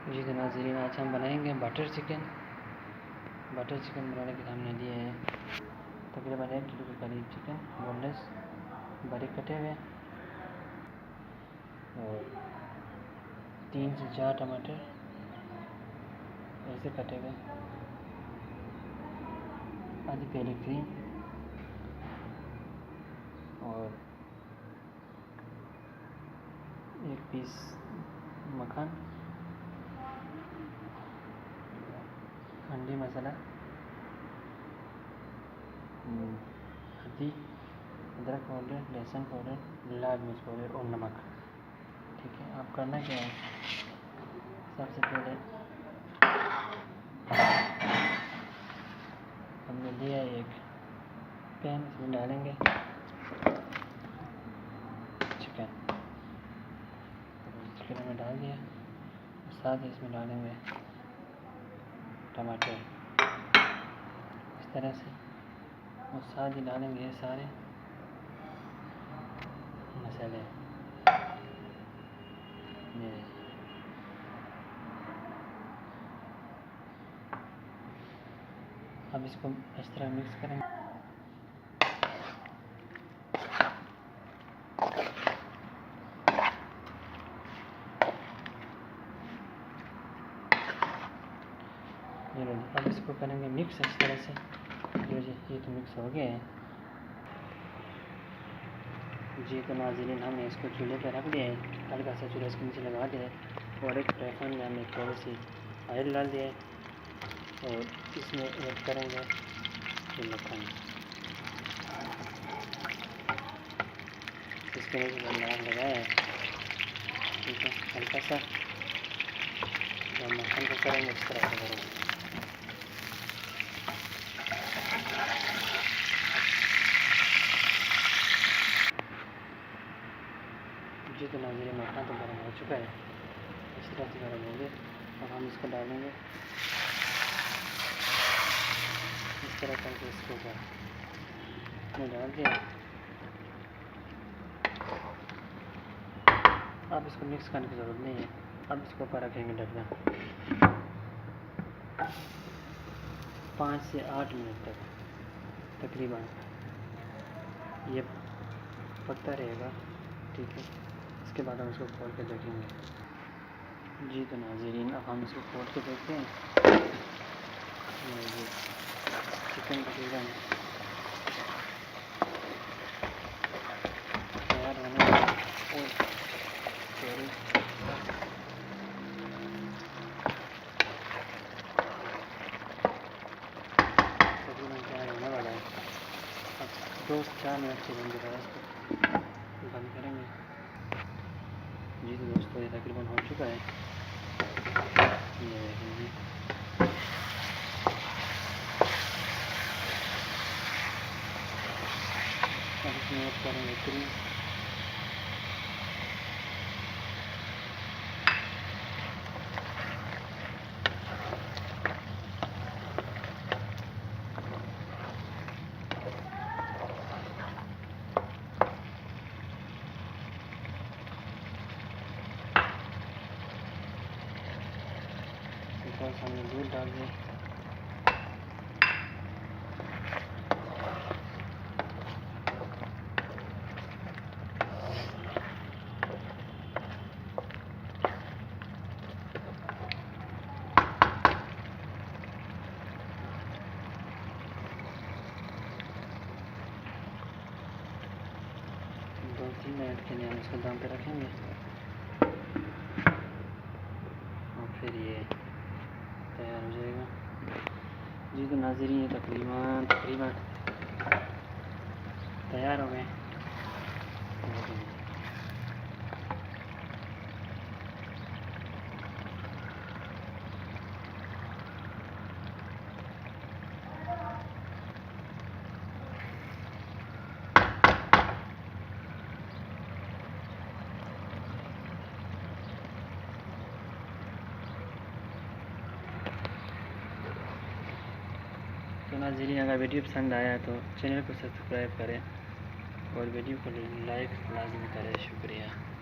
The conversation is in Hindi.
जी तो नाज़रीन, आज हम बनाएंगे बटर चिकन। बटर चिकन बनाने के हमने लिए हैं तकरीबन 1 किलो के करीब चिकन, बोनलेस बारीक कटे हुए, और 3 से 4 टमाटर ऐसे कटे हुए, आधी प्याली क्रीम और 1 पीस मक्खन, हंडी मसाला, हल्दी, अदरक पाउडर, लहसुन पाउडर, लाल मिर्च पाउडर और नमक। ठीक है, आप करना क्या है, सबसे पहले हमने लिया एक पैन, इसमें डालेंगे चिकन में डाल दिया, और साथ ही इसमें डालेंगे टमाटर इस तरह से, और साथ ही डालेंगे ये सारे मसाले। अब इसको इस तरह मिक्स करेंगे। अब इसको करेंगे मिक्स इस तरह से। ये तो मिक्स हो गया है जी। तो नाज़रीन, हमने इसको चूल्हे पर रख दिया है, हल्का सा चूल्हा इसके नीचे लगा दिया है, और एक फ्राई पैन में हमने थोड़ी सी ऑयल डाल दिया है, और इसमें ऐड करेंगे ये मक्खन। इसके नीचे नाक लगाया है, ठीक है, हल्का सा, और मक्खन को करेंगे इस तरह से करेंगे। जी तो नाज़रीन, मक्खन तो गर्म हो चुका है, इस तरह से गर्म हो गया। अब हम इसको डालेंगे इस तरह करके, इसको ऊपर डाल दिया। अब इसको मिक्स करने की ज़रूरत नहीं है। अब इसको ऊपर रखेंगे ढकना 5 से 8 मिनट तक तकरीबन ये पकता रहेगा, ठीक है। इसके बाद हम इसको खोल के देखेंगे। जी तो नाज़रीन, अब हम इसको खोल के देखते हैं। ये चिकन तकरीबन तैयार होने और सॉरी तकरीबन तैयार होने वाला है। अब 2 से 4 मिनट के बाद इसको बंद करेंगे। जी तो दोस्तों, ये तकरीबन हो चुका है, ये देखेंगे। अब इसमें ऐड करेंगे क्रीम, ऊपर हमने दूध डाल दिया। दो 3 मिनट के लिए हम इसको दम पे रखेंगे, और फिर ये तैयार हो जाएगा। जी तो नाज़रीन, ये तकरीबन तैयार हो गए। तो नाज़रीन, अगर वीडियो पसंद आया तो चैनल को सब्सक्राइब करें और वीडियो को लाइक लाजमी करें। शुक्रिया।